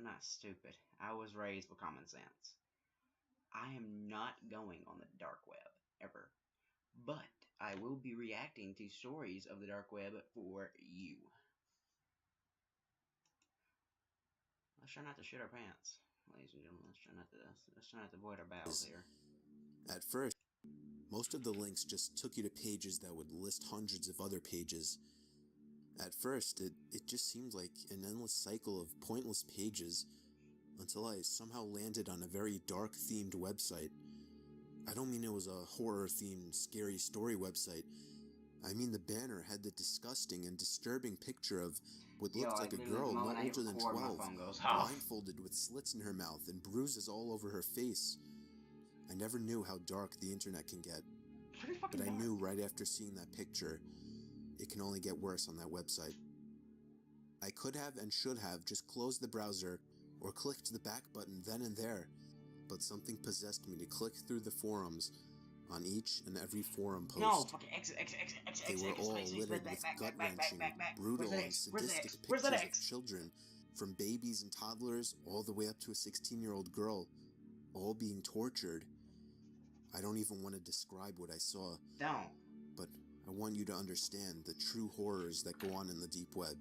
not stupid. I was raised with common sense. I am not going on the dark web, ever. But I will be reacting to stories of the dark web for you. Let's try not to shit our pants, ladies and gentlemen. Let's try not to avoid our bowels here. At first, most of the links just took you to pages that would list hundreds of other pages. At first, it just seemed like an endless cycle of pointless pages, until I somehow landed on a very dark-themed website. I don't mean it was a horror-themed, scary story website. I mean the banner had the disgusting and disturbing picture of what looked like a girl no older than 12, blindfolded with slits in her mouth and bruises all over her face. I never knew how dark the internet can get, but I knew right after seeing that picture, it can only get worse on that website. I could have and should have just closed the browser or clicked the back button then and there, but something possessed me to click through the forums on each and every forum post. No, fucking exit. They were all littered with gut-wrenching, brutal, and sadistic pictures of children, from babies and toddlers all the way up to a 16-year-old girl, all being tortured. I don't even want to describe what I saw. Don't. But I want you to understand the true horrors that go on in the deep web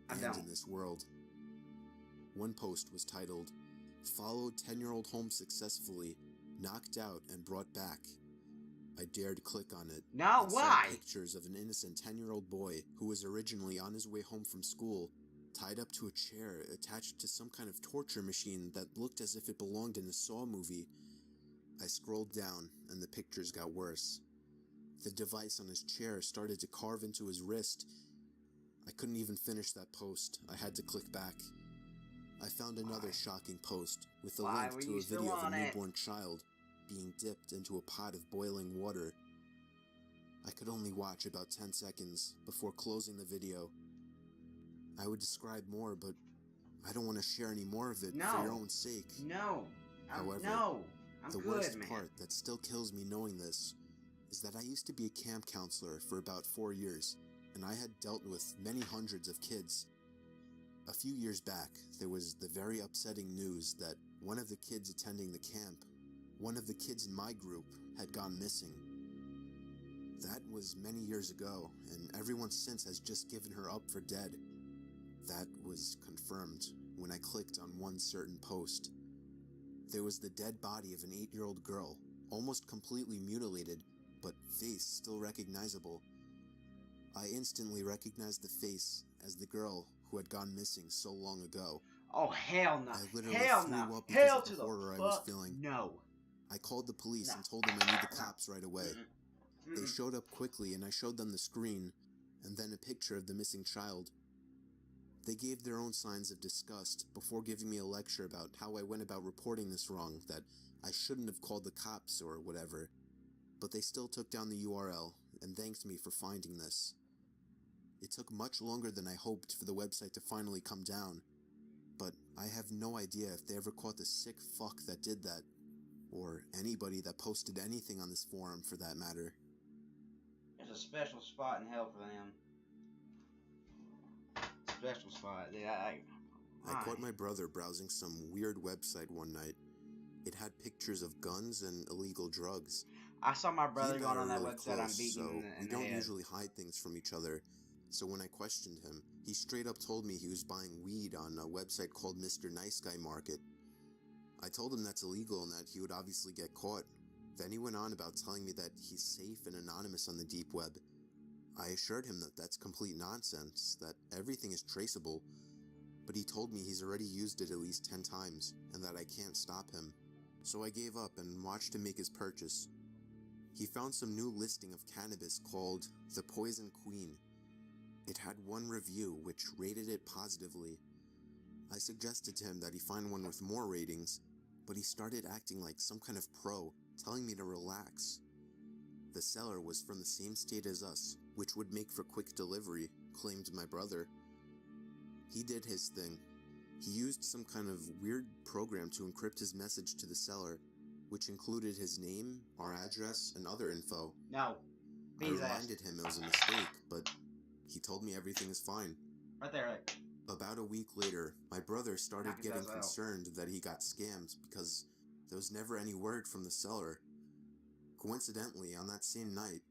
and in this world. One post was titled, "Followed 10-year-old home successfully, knocked out and brought back." I dared click on it. No, why? Saw pictures of an innocent 10-year-old boy who was originally on his way home from school, tied up to a chair attached to some kind of torture machine that looked as if it belonged in a Saw movie. I scrolled down, and the pictures got worse. The device on his chair started to carve into his wrist. I couldn't even finish that post. I had to click back. I found another shocking post with a link to a video of a newborn child being dipped into a pot of boiling water. I could only watch about 10 seconds before closing the video. I would describe more, but I don't want to share any more of it for your own sake. No. However, the worst part that still kills me knowing this is that I used to be a camp counselor for about 4 years, and I had dealt with many hundreds of kids. A few years back, there was the very upsetting news that one of the kids attending the camp, one of the kids in my group, had gone missing. That was many years ago, and everyone since has just given her up for dead. That was confirmed when I clicked on one certain post. There was the dead body of an 8-year-old girl, almost completely mutilated, but face still recognizable. I instantly recognized the face as the girl who had gone missing so long ago. Oh, hell no. I literally threw up because of the horror I was feeling. No. I called the police and told them I need the cops right away. They showed up quickly, and I showed them the screen, and then a picture of the missing child. They gave their own signs of disgust before giving me a lecture about how I went about reporting this wrong, that I shouldn't have called the cops or whatever. But they still took down the URL and thanked me for finding this. It took much longer than I hoped for the website to finally come down, but I have no idea if they ever caught the sick fuck that did that, or anybody that posted anything on this forum for that matter. There's a special spot in hell for them. Special spot. I caught my brother browsing some weird website one night. It had pictures of guns and illegal drugs. I saw my brother going on that website. I'm beating so in the we don't head. usually hide things from each other. So when I questioned him, he straight up told me he was buying weed on a website called Mr. Nice Guy Market. I told him that's illegal and that he would obviously get caught. Then he went on about telling me that he's safe and anonymous on the deep web. I assured him that that's complete nonsense, that everything is traceable, but he told me he's already used it at least 10 times, and that I can't stop him. So I gave up and watched him make his purchase. He found some new listing of cannabis called The Poison Queen. It had one review which rated it positively. I suggested to him that he find one with more ratings, but he started acting like some kind of pro, telling me to relax. The seller was from the same state as us, which would make for quick delivery, claimed my brother. He did his thing. He used some kind of weird program to encrypt his message to the seller, which included his name, our address, and other info. No. I reminded him it was a mistake, but he told me everything is fine. Right there, like. About a week later, my brother started Knock getting himself out. concerned that he got scammed because there was never any word from the seller. Coincidentally, on that same night,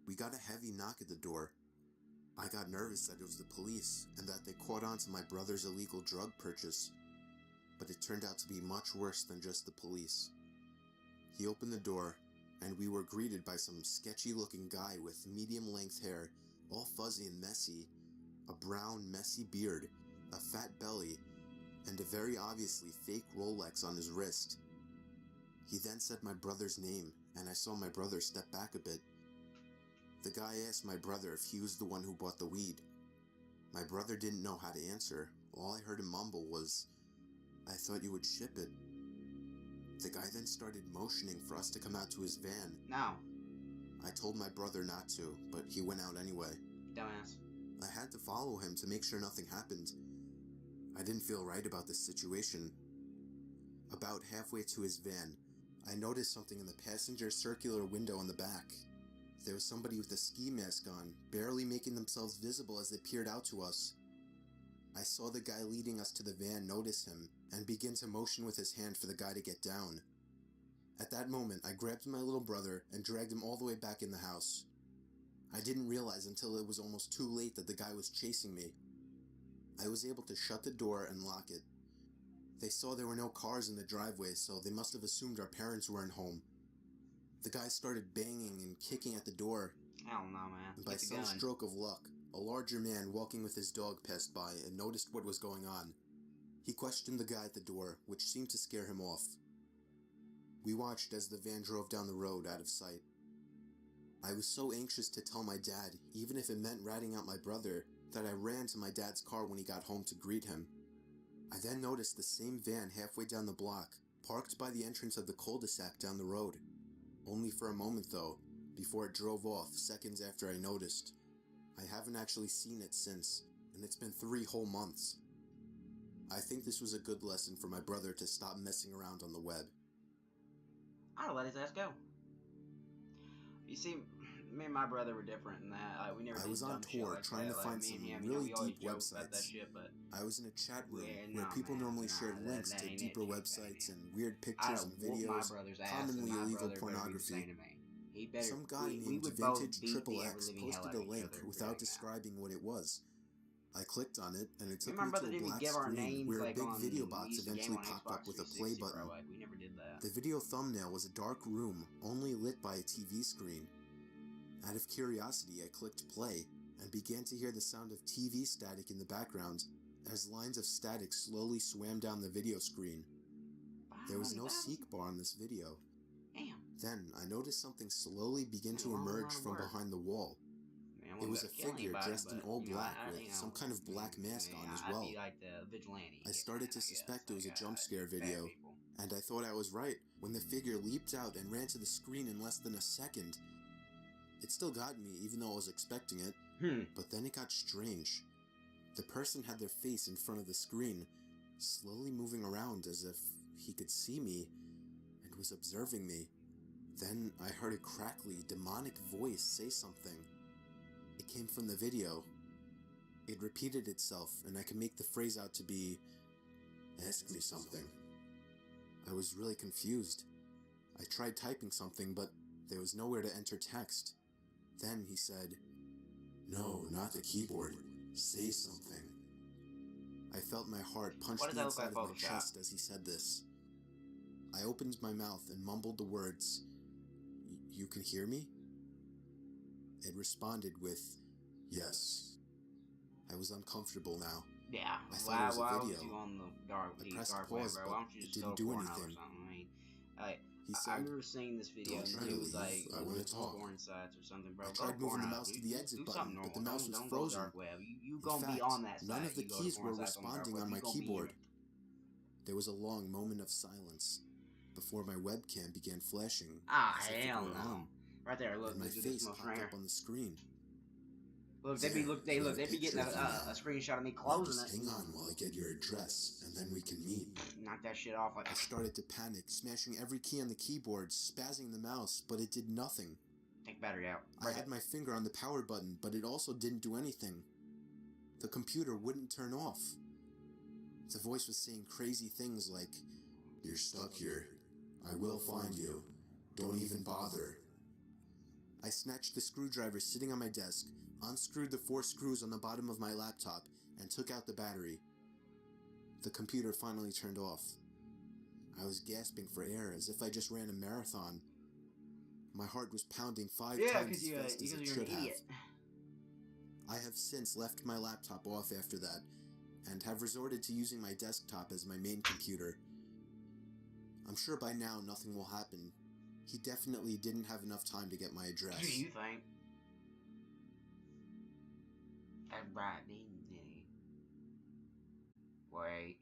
we got a heavy knock at the door. I got nervous that it was the police and that they caught on to my brother's illegal drug purchase, but it turned out to be much worse than just the police. He opened the door, and we were greeted by some sketchy-looking guy with medium-length hair, all fuzzy and messy, a brown, messy beard, a fat belly, and a very obviously fake Rolex on his wrist. He then said my brother's name, and I saw my brother step back a bit. The guy asked my brother if he was the one who bought the weed. My brother didn't know how to answer. All I heard him mumble was, "I thought you would ship it." The guy then started motioning for us to come out to his van. No. I told my brother not to, but he went out anyway. Dumbass. I had to follow him to make sure nothing happened. I didn't feel right about this situation. About halfway to his van, I noticed something in the passenger circular window in the back. There was somebody with a ski mask on, barely making themselves visible as they peered out to us. I saw the guy leading us to the van notice him, and begin to motion with his hand for the guy to get down. At that moment, I grabbed my little brother and dragged him all the way back in the house. I didn't realize until it was almost too late that the guy was chasing me. I was able to shut the door and lock it. They saw there were no cars in the driveway, so they must have assumed our parents weren't home. The guy started banging and kicking at the door, Hell no, man. and by Get the some gun. stroke of luck, a larger man walking with his dog passed by and noticed what was going on. He questioned the guy at the door, which seemed to scare him off. We watched as the van drove down the road out of sight. I was so anxious to tell my dad, even if it meant ratting out my brother, that I ran to my dad's car when he got home to greet him. I then noticed the same van halfway down the block, parked by the entrance of the cul-de-sac down the road. Only for a moment though, before it drove off seconds after I noticed. I haven't actually seen it since, and it's been 3 whole months. I think this was a good lesson for my brother to stop messing around on the web. I'd let his ass go. You see, me and my brother were different in that. We never I did was on dumb shit tour like trying that. to find me some and him, really we always deep joke about that websites. shit, but I was in a chat room Yeah, where nah, people man, normally nah, shared that- links that to ain't deeper it, websites man. and weird I'd pictures have and whooped my videos, brother's ass, commonly and my illegal brother better be the pornography. same to me. He better. Some guy we named would both Vintage beat Triple the X ever-living hell posted out a of each link other for without doing that. describing what it was. I clicked on it, and it Me took and my me brother to a didn't even black give our screen names where a like big on. video We box used to game eventually on popped Xbox up with a 360, play button. Bro. We never did that. The video thumbnail was a dark room, only lit by a TV screen. Out of curiosity, I clicked play, and began to hear the sound of TV static in the background, as lines of static slowly swam down the video screen. There was no 500,000? seek bar on this video. Damn. Then, I noticed something slowly begin That's a to long emerge line of from work. behind the wall. Man, I It wasn't was a gonna kill figure anybody, dressed in but, all you know, black I- with you some know, kind of black mask on as well. I'd be like the vigilante. I started to hitman, I suspect guess. it was a Like, jump scare bad video, people. and I thought I was right when the figure leaped out and ran to the screen in less than a second. It still got me, even though I was expecting it, but then it got strange. The person had their face in front of the screen, slowly moving around as if he could see me and was observing me. Then I heard a crackly, demonic voice say something. It came from the video. It repeated itself, and I could make the phrase out to be, "Ask me something." I was really confused. I tried typing something, but there was nowhere to enter text. Then he said, "No, not the keyboard. Say something." I felt my heart punch What does the that look inside like, of my Photoshop? chest as he said this. I opened my mouth and mumbled the words, "You can hear me?" It responded with, "Yes." I was uncomfortable now. Yeah. I thought it was a why video. was you on the dark, I the pressed dark pause, web, bro? but Why don't you it just didn't go do Pornhub or anything. something? I mean, He I said, remember seeing this video "Don't and try to it was leave. like I wanna those talk." porn sites or something, bro. I Go tried moving the Pornhub, mouse to the exit do button, something but the normal. mouse was Don't frozen. go dark web. You In gonna be fact, on that site. none of the You go to keys porn were sites on the dark responding web, on you my gonna be in keyboard. it. There was a long moment of silence before my webcam began flashing. Ah, as if it hell were no. on, Right there, look, and my look at this face motion popped right here. up on the screen. Look, There, they you be got a getting picture of you now. a screenshot of me Now closing just it. hang on while I get your address, and then we can meet. Knock that shit off like I started to panic, smashing every key on the keyboard, spazzing the mouse, but it did nothing. take battery out. I had my finger on the power button, but it also didn't do anything. The computer wouldn't turn off. The voice was saying crazy things like, "You're stuck here. I will find you. Don't even bother." I snatched the screwdriver sitting on my desk, unscrewed the 4 screws on the bottom of my laptop, and took out the battery. The computer finally turned off. I was gasping for air as if I just ran a marathon. My heart was pounding 5 times as fast as it should have. I have since left my laptop off after that, and have resorted to using my desktop as my main computer. I'm sure by now nothing will happen. He definitely didn't have enough time to get my address. What do you think? That's right, didn't he? Wait.